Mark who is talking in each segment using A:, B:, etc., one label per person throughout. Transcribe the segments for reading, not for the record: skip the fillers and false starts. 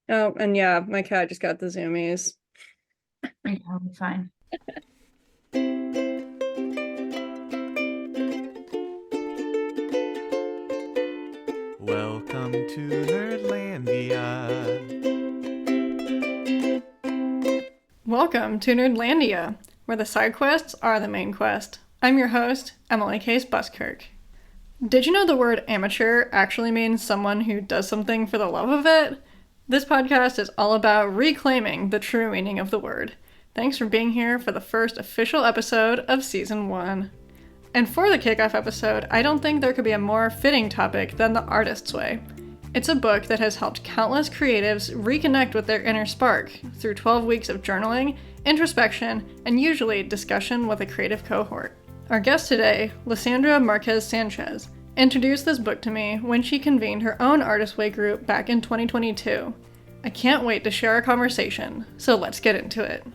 A: Oh, and yeah, my cat just got the zoomies.
B: You're totally fine.
C: Welcome to Nerdlandia.
A: Welcome to Nerdlandia, where the side quests are the main quest. I'm your host, Emily Case Buskirk. Did you know the word amateur actually means someone who does something for the love of it? This podcast is all about reclaiming the true meaning of the word. Thanks for being here for the first official episode of Season 1. And for the kickoff episode, I don't think there could be a more fitting topic than the artist's way. It's a book that has helped countless creatives reconnect with their inner spark through 12 weeks of journaling, introspection, and usually discussion with a creative cohort. Our guest today, Lysandra Márquez Sánchez, introduced this book to me when she convened her own Artist Way group back in 2022. I can't wait to share our conversation, so let's get into it.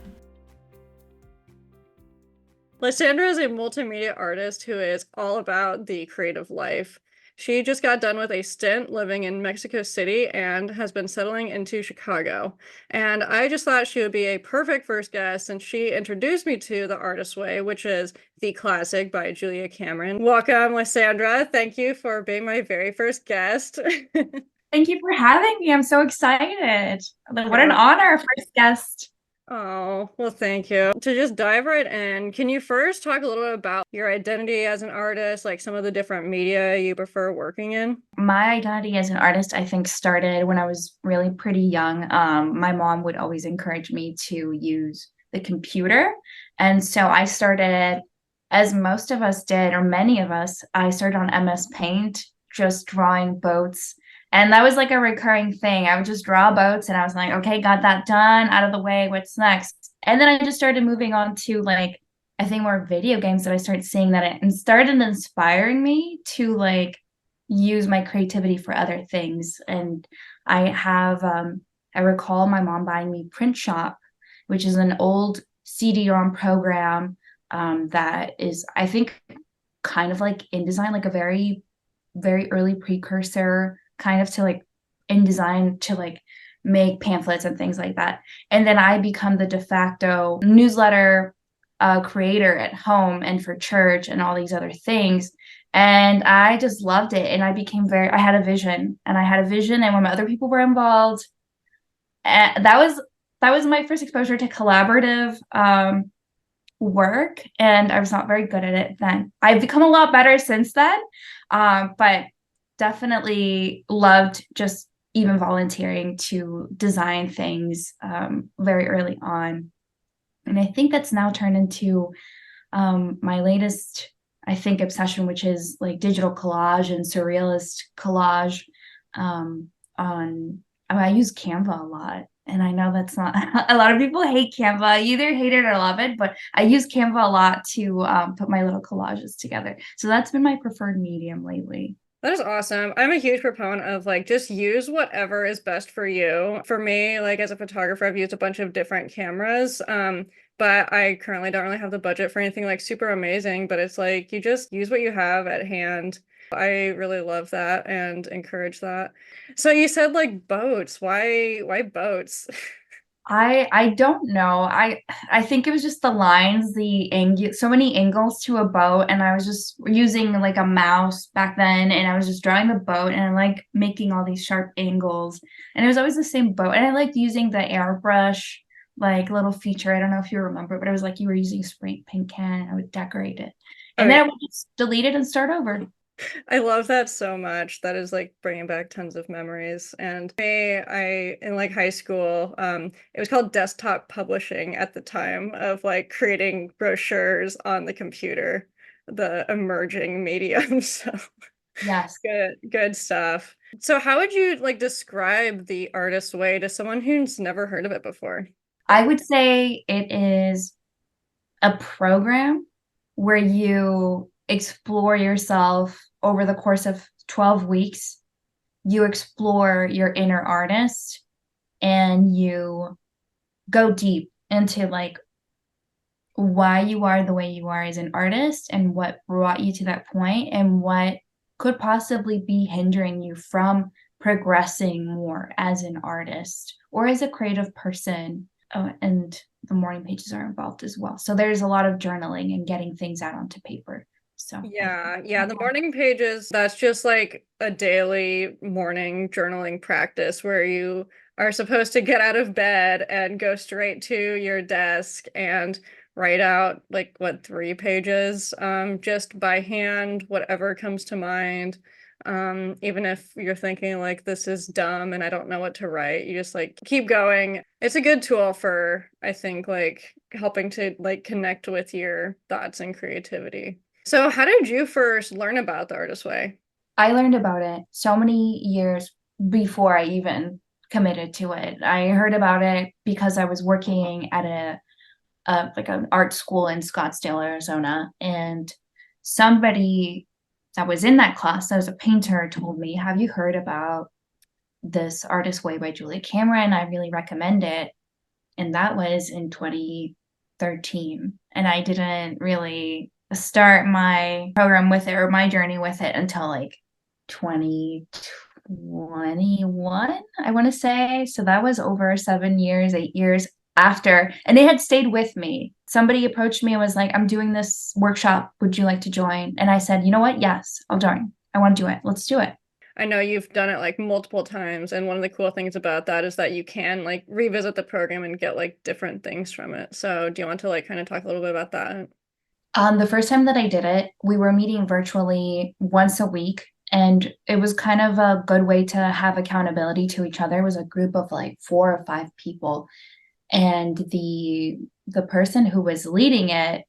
A: Lysandra is a multimedia artist who is all about the creative life. She just got done with a stint living in Mexico City and has been settling into Chicago. And I just thought she would be a perfect first guest since she introduced me to The Artist Way, which is the classic by Julia Cameron. Welcome, Lysandra. Thank you for being my very first guest.
B: Thank you for having me. I'm so excited. What an
A: Yeah.
B: honor, first guest.
A: Oh, well, thank you. To just dive right in, can you first talk a little bit about your identity as an artist, like some of the different media you prefer working in?
B: My identity as an artist, I think, started when I was really pretty young. My mom would always encourage me to use the computer. And so I started, as most of us did, or many of us, I started on MS Paint, just drawing boats. And that was like a recurring thing. I would just draw boats and I was like, okay, got that done, out of the way. What's next? And then I just started moving on to like, I think more video games that I started seeing that it started inspiring me to like use my creativity for other things. And I have, I recall my mom buying me Print Shop, which is an old CD-ROM program that is, I think, kind of like InDesign, like a very, very early precursor kind of to like InDesign to like make pamphlets and things like that. And then I become the de facto newsletter creator at home and for church and all these other things. And I just loved it. And I became I had a vision and I had a vision. And when other people were involved, and that was my first exposure to collaborative work. And I was not very good at it then. I've become a lot better since then. But definitely loved just even volunteering to design things very early on. And I think that's now turned into my latest, I think, obsession, which is like digital collage and surrealist collage. I use Canva a lot. And I know that's not a lot of people hate Canva, either hate it or love it, but I use Canva a lot to put my little collages together. So that's been my preferred medium lately.
A: That is awesome. I'm a huge proponent of like just use whatever is best for you. For me, like as a photographer, I've used a bunch of different cameras. But I currently don't really have the budget for anything like super amazing, but it's like you just use what you have at hand. I really love that and encourage that. So you said like boats. Why boats?
B: I don't know. I think it was just the lines, the angle, so many angles to a boat, and I was just using like a mouse back then, and I was just drawing the boat and I like making all these sharp angles, and it was always the same boat, and I liked using the airbrush like little feature. I don't know if you remember, but it was like you were using spray paint can, and I would decorate it,
A: Oh
B: and then
A: yeah.
B: I would just delete it and start over.
A: I love that so much. That is like bringing back tons of memories. And me, I in like high school, it was called desktop publishing at the time of like creating brochures on the computer, the emerging medium. So
B: Yes.
A: good stuff. So how would you like describe the artist way to someone who's never heard of it before?
B: I would say it is a program where you explore yourself over the course of 12 weeks. You explore your inner artist and you go deep into like why you are the way you are as an artist and what brought you to that point and what could possibly be hindering you from progressing more as an artist or as a creative person. And the morning pages are involved as well. So there's a lot of journaling and getting things out onto paper. So
A: Yeah, the morning pages, that's just like a daily morning journaling practice where you are supposed to get out of bed and go straight to your desk and write out like what, 3 pages, just by hand, whatever comes to mind. Even if you're thinking like this is dumb and I don't know what to write, you just like keep going. It's a good tool for, I think, like helping to like connect with your thoughts and creativity. So how did you first learn about the artist way?
B: I learned about it so many years before I even committed to it. I heard about it because I was working at like an art school in Scottsdale, Arizona, and somebody that was in that class, that was a painter, told me, "Have you heard about this Artist Way by Julia Cameron? I really recommend it." And that was in 2013. And I didn't really start my program with it or my journey with it until like 2021, I want to say. So that was over 7 years, 8 years after, and it had stayed with me. Somebody approached me and was like, "I'm doing this workshop. Would you like to join?" And I said, "You know what? Yes, I'll join. I want to do it. Let's do it."
A: I know you've done it like multiple times, and one of the cool things about that is that you can like revisit the program and get like different things from it. So do you want to like kind of talk a little bit about that?
B: The first time that I did it, we were meeting virtually once a week, and it was kind of a good way to have accountability to each other. It was a group of like 4 or 5 people, and the person who was leading it,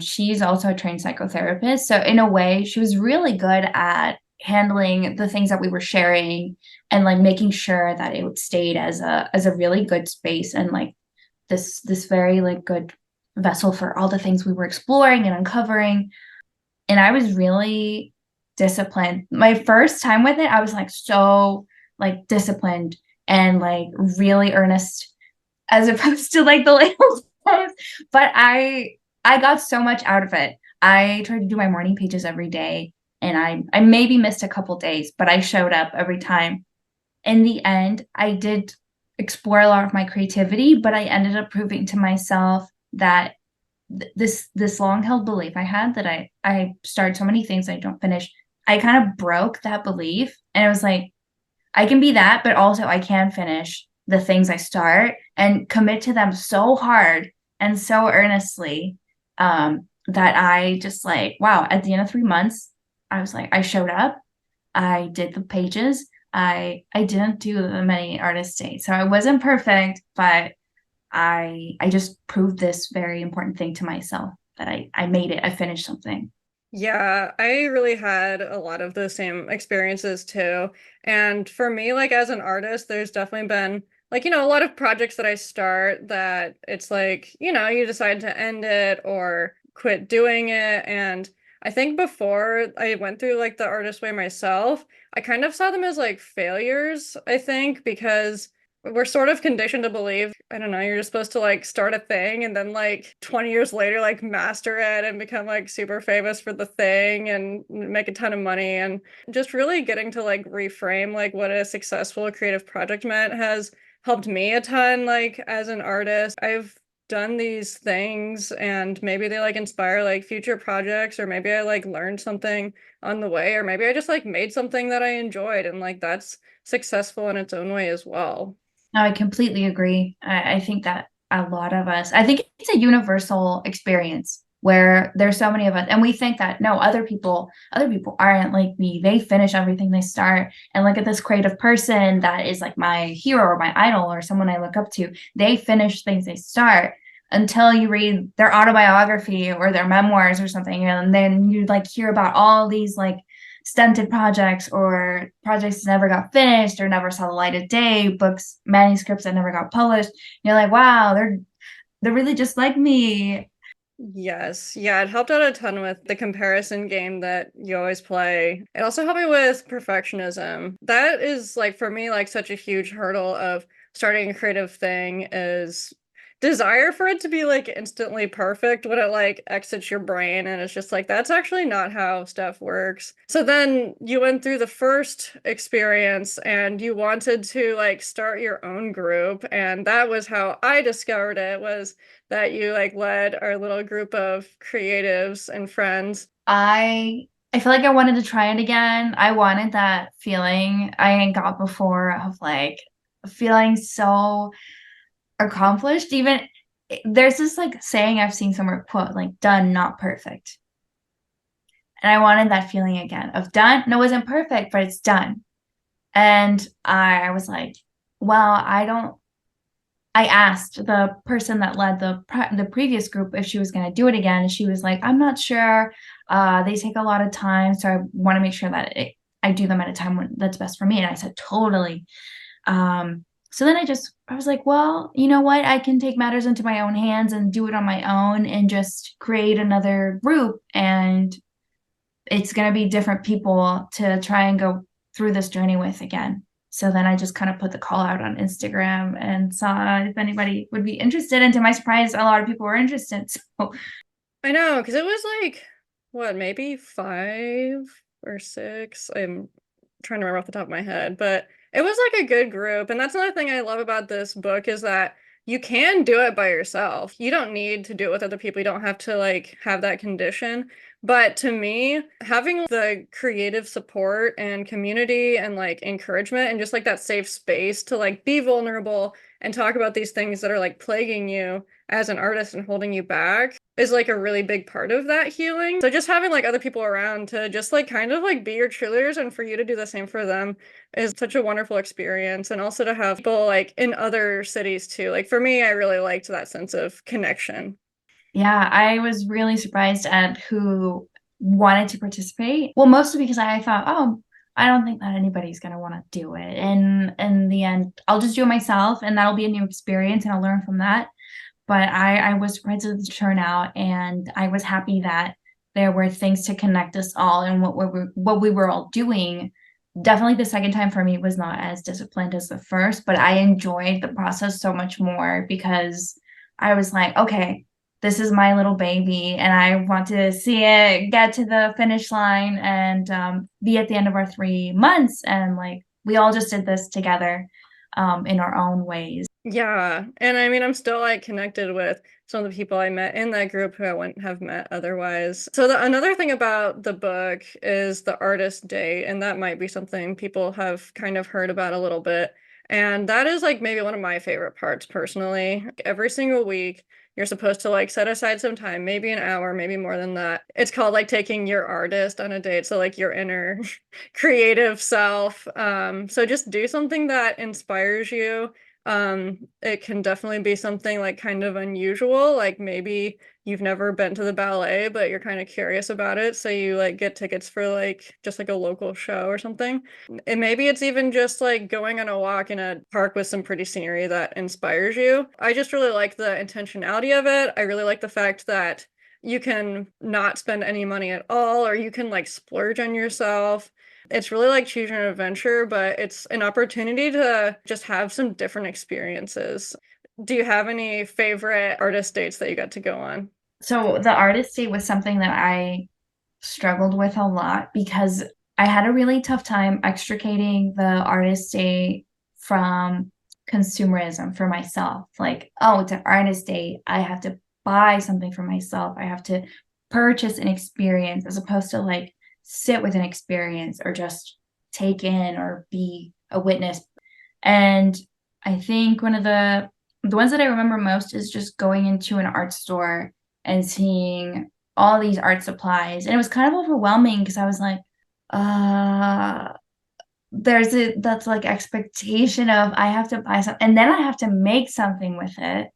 B: she's also a trained psychotherapist. So in a way, she was really good at handling the things that we were sharing and like making sure that it stayed as a really good space and like this very like good vessel for all the things we were exploring and uncovering. And I was really disciplined. My first time with it, I was like so like disciplined and like really earnest as opposed to like the labels. But I got so much out of it. I tried to do my morning pages every day, and I maybe missed a couple days, but I showed up every time. In the end, I did explore a lot of my creativity, but I ended up proving to myself that this long held belief I had that I start so many things I don't finish. I kind of broke that belief, and it was like I can be that, but also I can finish the things I start and commit to them so hard and so earnestly, that I just like, wow, at the end of 3 months, I was like, I showed up, I did the pages, I didn't do the many artist days. So I wasn't perfect, but I just proved this very important thing to myself that I made it, I finished something.
A: Yeah, I really had a lot of the same experiences too. And for me, like as an artist, there's definitely been like, a lot of projects that I start that it's like, you decide to end it or quit doing it. And I think before I went through like the artist way myself, I kind of saw them as like failures, I think, because we're sort of conditioned to believe, I don't know, you're just supposed to like start a thing and then like 20 years later, like master it and become like super famous for the thing and make a ton of money. And just really getting to like reframe like what a successful creative project meant has helped me a ton, like as an artist. I've done these things and maybe they like inspire like future projects, or maybe I like learned something on the way, or maybe I just like made something that I enjoyed, and like that's successful in its own way as well.
B: No, I completely agree. I think that a lot of us, I think it's a universal experience where there's so many of us, and we think that no, other people aren't like me. They finish everything they start. And look at this creative person that is like my hero or my idol or someone I look up to. They finish things they start until you read their autobiography or their memoirs or something. And then you like hear about all these like stunted projects or projects that never got finished or never saw the light of day, books, manuscripts that never got published. You're like, wow, they're really just like me.
A: Yes. Yeah, it helped out a ton with the comparison game that you always play. It also helped me with perfectionism. That is like for me like such a huge hurdle of starting a creative thing is desire for it to be like instantly perfect when it like exits your brain, and it's just like that's actually not how stuff works. So then you went through the first experience and you wanted to like start your own group, and that was how I discovered it, was that you like led our little group of creatives and friends.
B: I feel like I wanted to try it again. I wanted that feeling I got before of like feeling so accomplished. Even there's this like saying I've seen somewhere, quote, like done, not perfect. And I wanted that feeling again of done. No, it wasn't perfect, but it's done. And I was like, well, I asked the person that led the previous group if she was going to do it again, and she was like, "I'm not sure. They take a lot of time, so I want to make sure that I do them at a time that's best for me." And I said, "Totally." So then I was like, "Well, you know what? I can take matters into my own hands and do it on my own, and just create another group, and it's going to be different people to try and go through this journey with again." So then I just kind of put the call out on Instagram and saw if anybody would be interested. And to my surprise, a lot of people were interested. So
A: I know, because it was like, what, maybe 5 or 6? I'm trying to remember off the top of my head, but it was like a good group. And that's another thing I love about this book, is that you can do it by yourself. You don't need to do it with other people. You don't have to like have that condition. But to me, having the creative support and community and like encouragement and just like that safe space to like be vulnerable and talk about these things that are like plaguing you as an artist and holding you back is like a really big part of that healing. So just having like other people around to just like kind of like be your cheerleaders and for you to do the same for them is such a wonderful experience. And also to have people like in other cities too. Like for me, I really liked that sense of connection.
B: yeah, I was really surprised at who wanted to participate. Well, mostly because I thought, oh, I don't think that anybody's gonna want to do it. And in the end, I'll just do it myself, and that'll be a new experience, and I'll learn from that. But I was surprised at the turnout, and I was happy that there were things to connect us all, and what we were all doing. Definitely the second time for me was not as disciplined as the first, but I enjoyed the process so much more because I was like, okay, this is my little baby, and I want to see it get to the finish line and be at the end of our 3 months. And like we all just did this together in our own ways.
A: Yeah. And I mean, I'm still like connected with some of the people I met in that group who I wouldn't have met otherwise. So another thing about the book is the artist date, and that might be something people have kind of heard about a little bit. And that is like maybe one of my favorite parts personally. Every single week, you're supposed to like set aside some time, maybe an hour, maybe more than that. It's called like taking your artist on a date. So like your inner creative self. So just do something that inspires you. It can definitely be something like kind of unusual, like maybe you've never been to the ballet, but you're kind of curious about it, so you like get tickets for like just like a local show or something. And maybe it's even just like going on a walk in a park with some pretty scenery that inspires you. I just really like the intentionality of it. I really like the fact that you can not spend any money at all, or you can like splurge on yourself. It's really like choosing an adventure, but it's an opportunity to just have some different experiences. Do you have any favorite artist dates that you got to go on?
B: So the artist date was something that I struggled with a lot because I had a really tough time extricating the artist date from consumerism for myself. Like, oh, it's an artist date. I have to buy something for myself. I have to purchase an experience as opposed to like sit with an experience or just take in or be a witness. And I think one of the ones that I remember most is just going into an art store and seeing all these art supplies. And it was kind of overwhelming because I was like, uh, that's like expectation of I have to buy something and then I have to make something with it.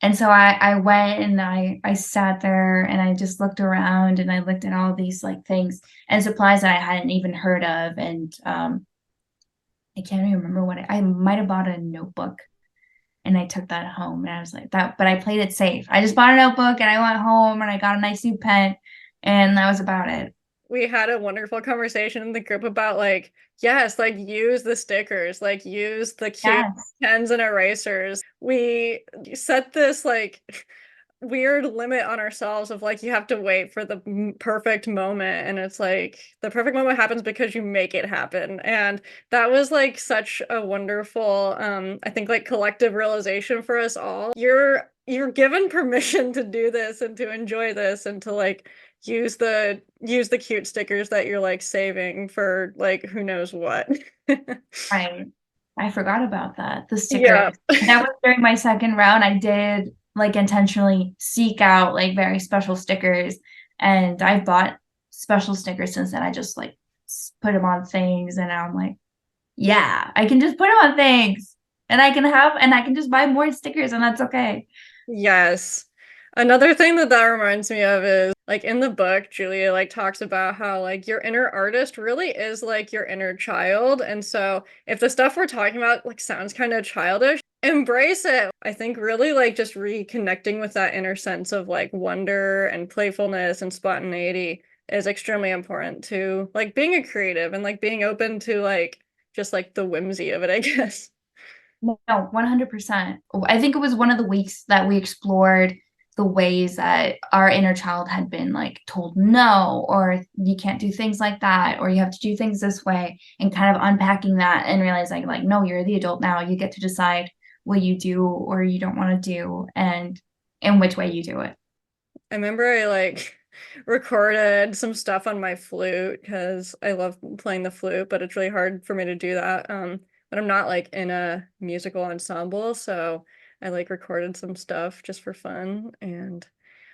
B: And so I went and I sat there and I just looked around and I looked at all these like things and supplies that I hadn't even heard of. And I can't even remember I might have bought a notebook and I took that home and I was like that, but I played it safe. I just bought a notebook and I went home and I got a nice new pen and that was about it.
A: We had a wonderful conversation in the group about like, yes, like use the stickers, like use the cute
B: Yes.
A: pens and erasers. We set this like weird limit on ourselves of like you have to wait for the perfect moment, and it's like the perfect moment happens because you make it happen. And that was like such a wonderful I think like collective realization for us all. You're given permission to do this and to enjoy this and to like use the cute stickers that you're like saving for like who knows what.
B: Right. I forgot about that. The
A: Yeah.
B: stickers. That was during my second round. I did like intentionally seek out like very special stickers, and I've bought special stickers since then. I just like put them on things, and now I'm like, yeah, I can just put them on things, and I can just buy more stickers, and that's okay.
A: Yes. Another thing that reminds me of is like in the book, Julia like talks about how like your inner artist really is like your inner child. And so if the stuff we're talking about like sounds kind of childish, embrace it. I think really like just reconnecting with that inner sense of like wonder and playfulness and spontaneity is extremely important to like being a creative and like being open to like just like the whimsy of it, I guess.
B: No, 100%. I think it was one of the weeks that we explored the ways that our inner child had been like told no, or you can't do things like that, or you have to do things this way, and kind of unpacking that and realizing like, no, you're the adult now. You get to decide what you do or you don't want to do, and in which way you do it.
A: I remember I like recorded some stuff on my flute because I love playing the flute, but it's really hard for me to do that. But I'm not like in a musical ensemble, so I like recorded some stuff just for fun, and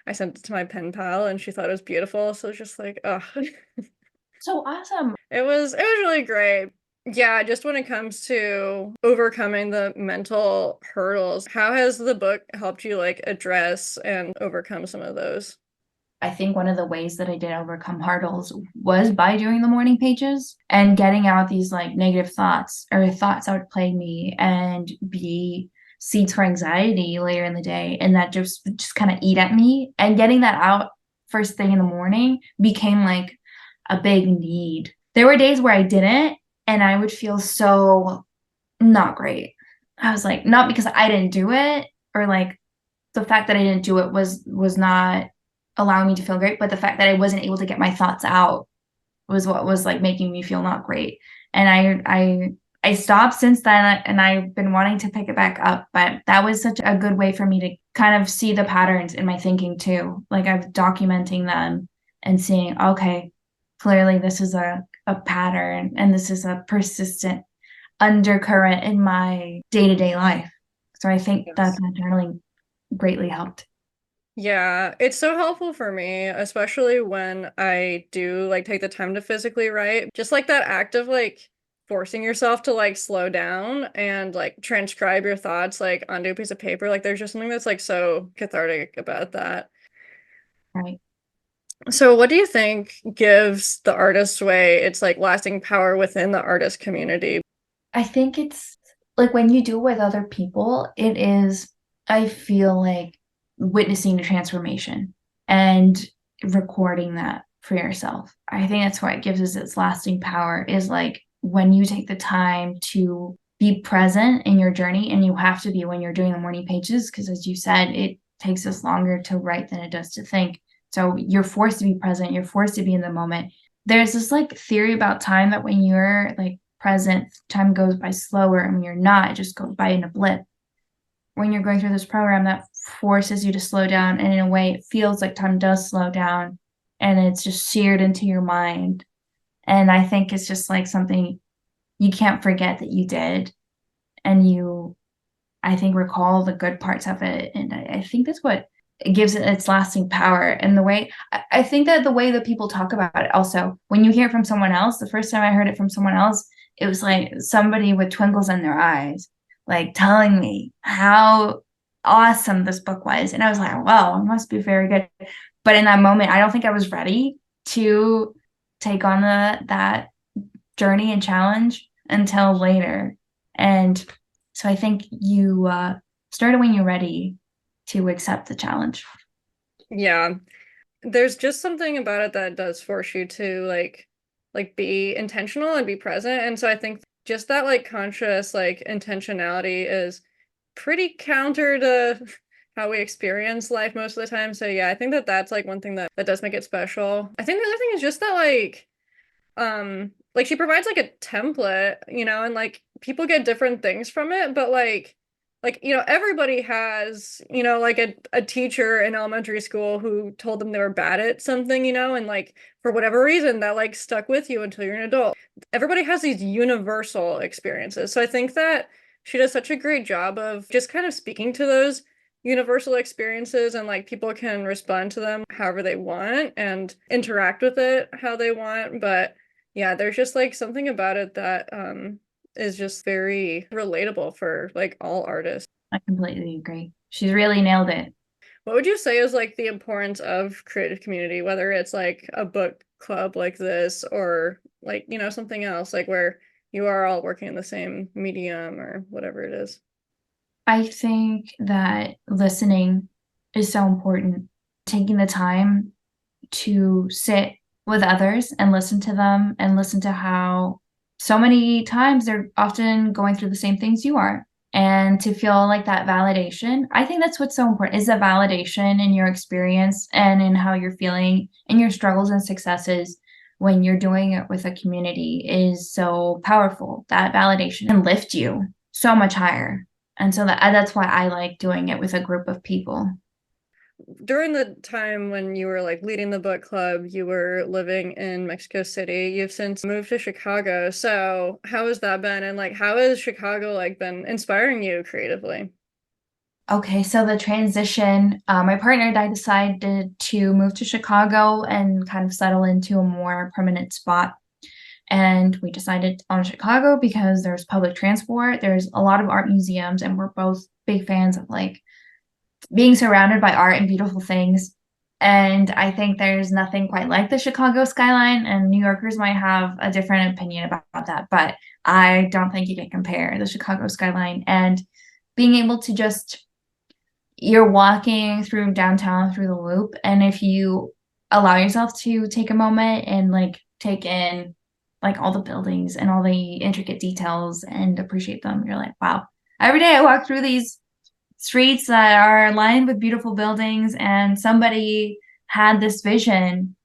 A: I sent it to my pen pal and she thought it was beautiful. So it's just like, oh,
B: So awesome.
A: it was really great. Yeah, just when it comes to overcoming the mental hurdles, how has the book helped you like address and overcome some of those?
B: I think one of the ways that I did overcome hurdles was by doing the morning pages and getting out these like negative thoughts or thoughts that would plague me and be seeds for anxiety later in the day, and that just kind of eat at me, and getting that out first thing in the morning became like a big need. There were days where I didn't, and I would feel so not great. I was like, not because I didn't do it, or like the fact that I didn't do it was not allowing me to feel great, but the fact that I wasn't able to get my thoughts out was what was like making me feel not great. And I stopped since then, and I've been wanting to pick it back up, but that was such a good way for me to kind of see the patterns in my thinking too. Like I'm documenting them and seeing, okay, clearly this is a pattern and this is a persistent undercurrent in my day-to-day life. So I think that
A: Yes.
B: journaling greatly helped.
A: Yeah, it's so helpful for me, especially when I do like take the time to physically write. Just like that act of like forcing yourself to like slow down and like transcribe your thoughts like onto a piece of paper. Like there's just something that's like so cathartic about that.
B: Right.
A: So what do you think gives the artist's way its like lasting power within the artist community?
B: I think it's like when you do it with other people, it is, I feel like witnessing the transformation and recording that for yourself. I think that's why it gives us its lasting power, is like when you take the time to be present in your journey, and you have to be when you're doing the morning pages, because as you said, it takes us longer to write than it does to think. So you're forced to be present, you're forced to be in the moment. There's this like theory about time that when you're like present, time goes by slower, and when you're not, it just goes by in a blip. When you're going through this program, that forces you to slow down, and in a way it feels like time does slow down, and it's just seared into your mind. And I think it's just like something you can't forget that you did, and you, I think, recall the good parts of it. And I think that's what it gives it its lasting power. And the way, I think that the way that people talk about it also, when you hear it from someone else, the first time I heard it from someone else, it was like somebody with twinkles in their eyes, like telling me how awesome this book was. And I was like, wow, it must be very good. But in that moment, I don't think I was ready to take on that journey and challenge until later. And so I think you start when you're ready to accept the challenge.
A: Yeah. there's just something about it that does force you to like be intentional and be present. And so I think just that like conscious like intentionality is pretty counter to how we experience life most of the time. So yeah, I think that that's like one thing that does make it special. I think the other thing is just that like she provides like a template, and like people get different things from it, but everybody has, like a teacher in elementary school who told them they were bad at something, and like for whatever reason that like stuck with you until you're an adult. Everybody has these universal experiences. So I think that she does such a great job of just kind of speaking to those universal experiences, and like people can respond to them however they want and interact with it how they want. But yeah, there's just like something about it that is just very relatable for like all artists.
B: I completely agree. She's really nailed it.
A: What would you say is like the importance of creative community, whether it's like a book club like this or like, something else, like where you are all working in the same medium or whatever it is?
B: I think that listening is so important. Taking the time to sit with others and listen to them and listen to how so many times they're often going through the same things you are. And to feel like that validation, I think that's what's so important is the validation in your experience and in how you're feeling in your struggles and successes when you're doing it with a community is so powerful. That validation can lift you so much higher. And so that's why I like doing it with a group of people.
A: During the time when you were like leading the book club, you were living in Mexico City. You've since moved to Chicago. So how has that been? And like, how has Chicago like been inspiring you creatively?
B: Okay, so the transition, my partner and I decided to move to Chicago and kind of settle into a more permanent spot. And we decided on Chicago because there's public transport, there's a lot of art museums, and we're both big fans of like being surrounded by art and beautiful things. And I think there's nothing quite like the Chicago skyline, and New Yorkers might have a different opinion about that, but I don't think you can compare the Chicago skyline and being able to just you're walking through downtown through the loop, and if you allow yourself to take a moment and like take in like all the buildings and all the intricate details and appreciate them, you're like, wow. Every day I walk through these streets that are lined with beautiful buildings, and somebody had this vision,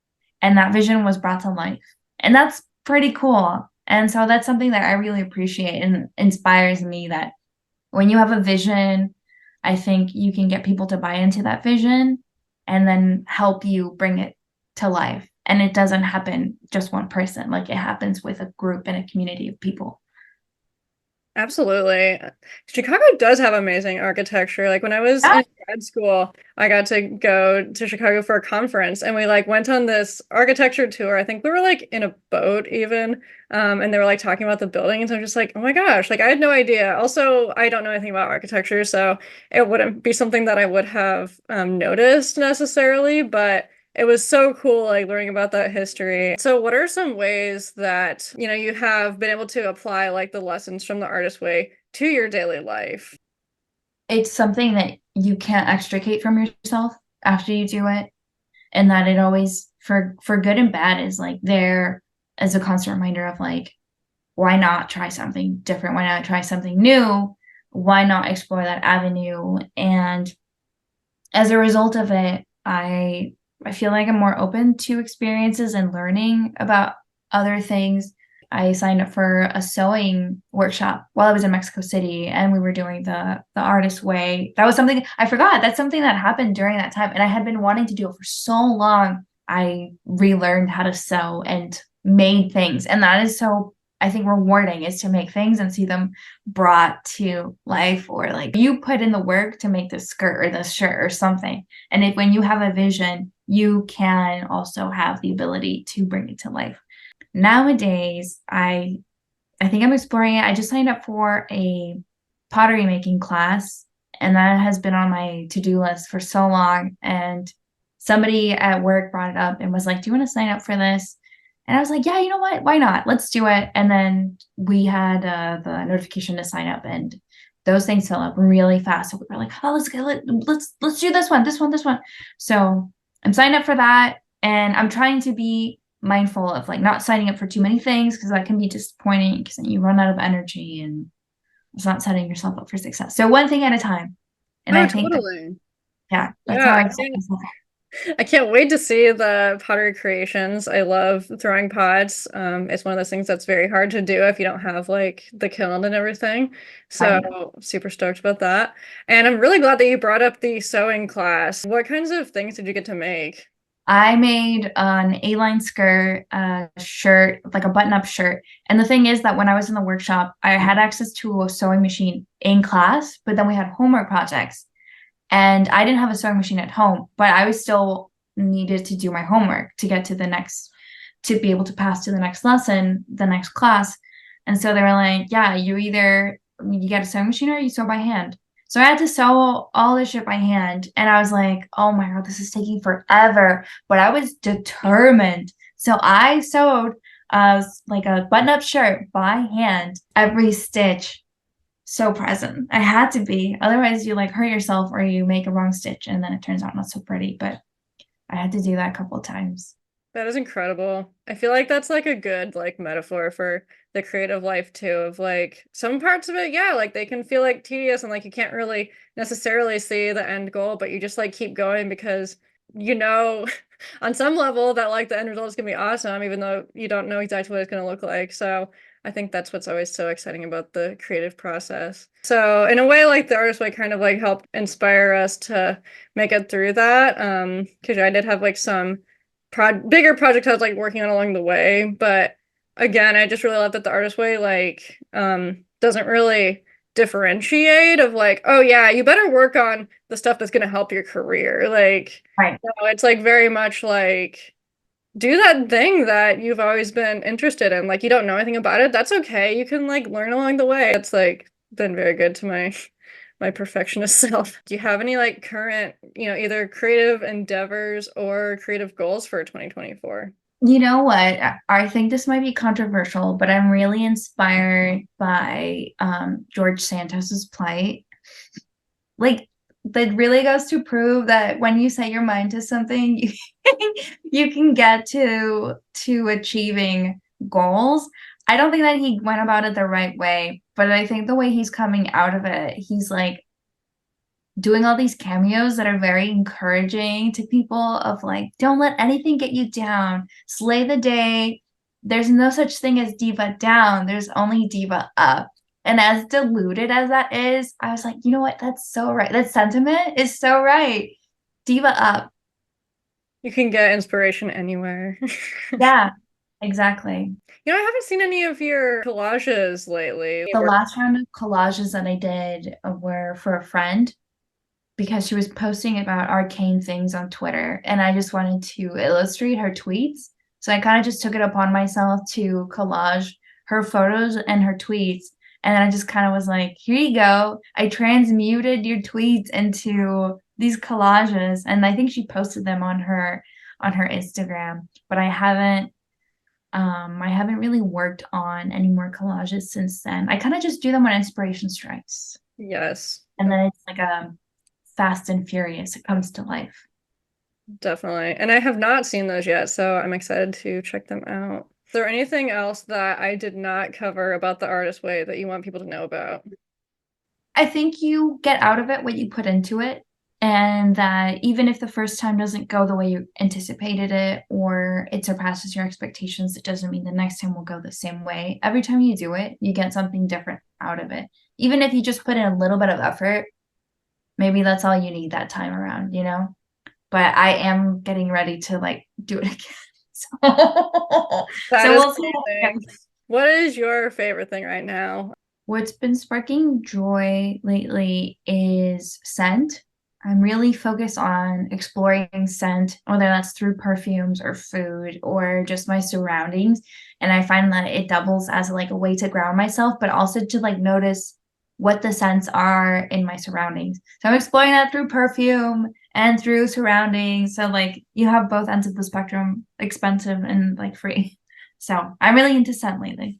B: and that vision was brought to life. And that's pretty cool. And so that's something that I really appreciate and inspires me that when you have a vision, I think you can get people to buy into that vision and then help you bring it to life. And it doesn't happen just one person, like it happens with a group and a community of people.
A: Absolutely. Chicago does have amazing architecture. Like when I was
B: Yeah.
A: in grad school, I got to go to Chicago for a conference, and we like went on this architecture tour. I think we were like in a boat even. And they were like talking about the buildings. I'm just like, oh my gosh, like I had no idea. Also, I don't know anything about architecture, so it wouldn't be something that I would have noticed necessarily, but it was so cool, like learning about that history. So, what are some ways that, you have been able to apply like the lessons from the artist way to your daily life?
B: It's something that you can't extricate from yourself after you do it. And that it always for good and bad is like there as a constant reminder of like, why not try something different? Why not try something new? Why not explore that avenue? And as a result of it, I feel like I'm more open to experiences and learning about other things. I signed up for a sewing workshop while I was in Mexico City, and we were doing the artist way. That was something I forgot. That's something that happened during that time, and I had been wanting to do it for so long. I relearned how to sew and made things, and that is so I think rewarding is to make things and see them brought to life, or like you put in the work to make this skirt or this shirt or something. And if when you have a vision, you can also have the ability to bring it to life. Nowadays, I think I'm exploring it. I just signed up for a pottery making class, and that has been on my to-do list for so long. And somebody at work brought it up and was like, "Do you want to sign up for this?" And I was like, "Yeah, you know what? Why not? Let's do it." And then we had the notification to sign up, and those things fill up really fast. So we were like, "Oh, let's do this one, this one, this one." So I'm signed up for that, and I'm trying to be mindful of like not signing up for too many things because that can be disappointing because then you run out of energy and it's not setting yourself up for success. So one thing at a time. And
A: Oh,
B: I think that,
A: totally.
B: yeah, that's how
A: Yeah,
B: I set myself up.
A: I can't wait to see the pottery creations. I love throwing pots. It's one of those things that's very hard to do if you don't have like the kiln and everything. So
B: Right.
A: super stoked about that. And I'm really glad that you brought up the sewing class. What kinds of things did you get to make?
B: I made an A-line skirt, a shirt, like a button-up shirt. And the thing is that when I was in the workshop, I had access to a sewing machine in class, but then we had homework projects. And I didn't have a sewing machine at home, but I was still needed to do my homework to get to the next, to be able to pass to the next lesson, the next class. And so they were like, yeah, you get a sewing machine or you sew by hand. So I had to sew all this shit by hand. And I was like, oh my God, this is taking forever. But I was determined. So I sewed like a button-up shirt by hand, every stitch so present. I had to be. Otherwise, you like hurt yourself or you make a wrong stitch and then it turns out not so pretty. But I had to do that a couple of times.
A: That is incredible. I feel like that's like a good like metaphor for the creative life too, of like some parts of it, yeah, like they can feel like tedious and like you can't really necessarily see the end goal, but you just like keep going because you know on some level that like the end result is gonna be awesome, even though you don't know exactly what it's gonna look like. So I think that's what's always so exciting about the creative process. So in a way, like the artist way kind of like helped inspire us to make it through that. Because I did have like some bigger projects I was like working on along the way. But again, I just really love that the artist way like doesn't really differentiate of like, oh yeah, you better work on the stuff that's gonna help your career. Like,
B: Right.
A: no, it's like very much like do that thing that you've always been interested in. Like you don't know anything about it. That's okay. You can like learn along the way. It's like been very good to my perfectionist self. Do you have any like current, either creative endeavors or creative goals for 2024?
B: You know what? I think this might be controversial, but I'm really inspired by George Santos's plight. Like that really goes to prove that when you set your mind to something, you can get to achieving goals. I don't think that he went about it the right way, but I think the way he's coming out of it, he's like doing all these cameos that are very encouraging to people of like, don't let anything get you down. Slay the day. There's no such thing as diva down. There's only diva up. And as deluded as that is, I was like, you know what? That's so right. That sentiment is so right. Diva up.
A: You can get inspiration anywhere.
B: Yeah, exactly.
A: I haven't seen any of your collages lately.
B: The last round of collages that I did were for a friend because she was posting about arcane things on Twitter, and I just wanted to illustrate her tweets. So I kind of just took it upon myself to collage her photos and her tweets. And then I just kind of was like, here you go. I transmuted your tweets into these collages. And I think she posted them on her Instagram. But I haven't really worked on any more collages since then. I kind of just do them when inspiration strikes.
A: Yes,
B: And then it's like a fast and furious. It comes to life.
A: definitely. And I have not seen those yet, so I'm excited to check them out. Is there anything else that I did not cover about the artist way that you want people to know about?
B: I think you get out of it what you put into it. And that even if the first time doesn't go the way you anticipated it or it surpasses your expectations, it doesn't mean the next time will go the same way. Every time you do it, you get something different out of it. Even if you just put in a little bit of effort, maybe that's all you need that time around, you know? But I am getting ready to like do it again.
A: That
B: So
A: is
B: we'll see.
A: amazing. What is your favorite thing right now?
B: What's been sparking joy lately is scent. I'm really focused on exploring scent, whether that's through perfumes or food or just my surroundings. And I find that it doubles as like a way to ground myself, but also to like notice what the scents are in my surroundings. So I'm exploring that through perfume and through surroundings. So like you have both ends of the spectrum, expensive and like free. So I'm really into scent lately.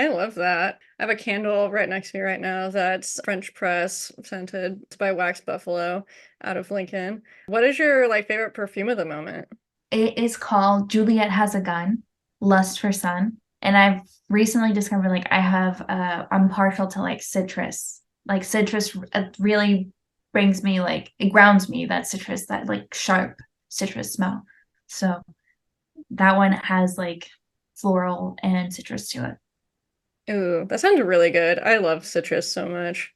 A: I love that. I have a candle right next to me right now that's French press scented. It's by Wax Buffalo out of Lincoln. What is your favorite perfume of the moment?
B: It is called Juliet Has a Gun, Lust for Sun. And I've recently discovered I'm partial to like citrus. Like citrus really brings me it grounds me, that citrus, that like sharp citrus smell. So that one has like floral and citrus to it.
A: Ooh, that sounds really good. I love citrus so much.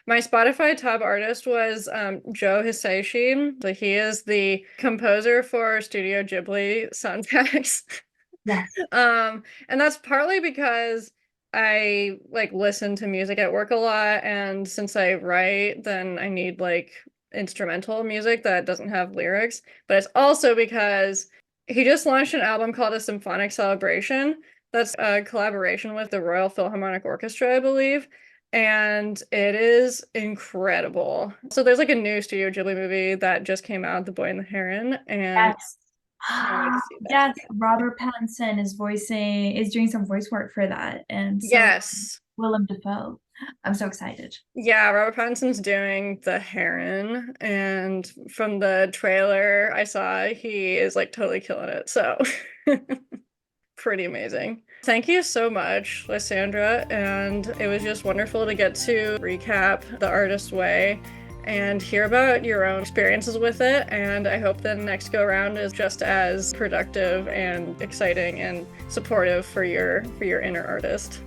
A: My Spotify top artist was Joe Hisaishi. So he is the composer for Studio Ghibli soundtracks.
B: Yes.
A: And that's partly because I listen to music at work a lot, and since I write, then I need instrumental music that doesn't have lyrics. But it's also because he just launched an album called A Symphonic Celebration. That's a collaboration with the Royal Philharmonic Orchestra, I believe. And it is incredible. So there's a new Studio Ghibli movie that just came out, The Boy and the Heron, and
B: Yes.
A: can't wait to see that.
B: Yes, Robert Pattinson is doing some voice work for that, and so
A: Yes.
B: Willem Dafoe. I'm so excited.
A: Yeah, Robert Pattinson's doing the Heron, and from the trailer I saw, he is totally killing it. So pretty amazing. Thank you so much, Lysandra, and it was just wonderful to get to recap The Artist's Way and hear about your own experiences with it, and I hope the next go around is just as productive and exciting and supportive for your inner artist.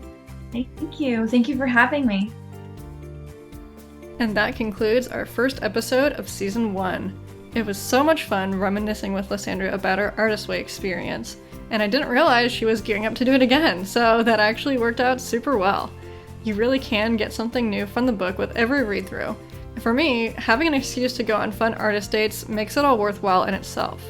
B: Thank you. Thank you for having me.
A: And that concludes our first episode of Season 1. It was so much fun reminiscing with Lysandra about our Artist's Way experience, and I didn't realize she was gearing up to do it again, so that actually worked out super well. You really can get something new from the book with every read-through. For me, having an excuse to go on fun artist dates makes it all worthwhile in itself.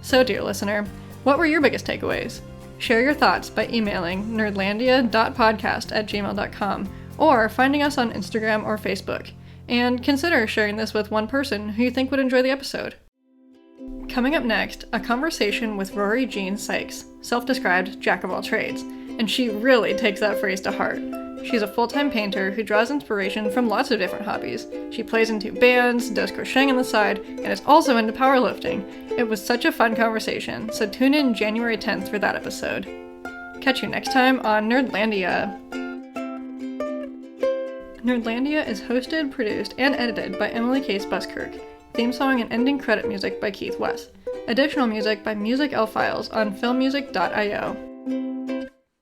A: So, dear listener, what were your biggest takeaways? Share your thoughts by emailing nerdlandia.podcast@gmail.com or finding us on Instagram or Facebook. And consider sharing this with one person who you think would enjoy the episode. Coming up next, a conversation with Rory Jean Sykes, self-described jack of all trades, and she really takes that phrase to heart. She's a full-time painter who draws inspiration from lots of different hobbies. She plays in 2 bands, does crocheting on the side, and is also into powerlifting. It was such a fun conversation, so tune in January 10th for that episode. Catch you next time on Nerdlandia. Nerdlandia is hosted, produced, and edited by Emily Case Buskirk. Theme song and ending credit music by Keith West. Additional music by Music L Files on filmmusic.io.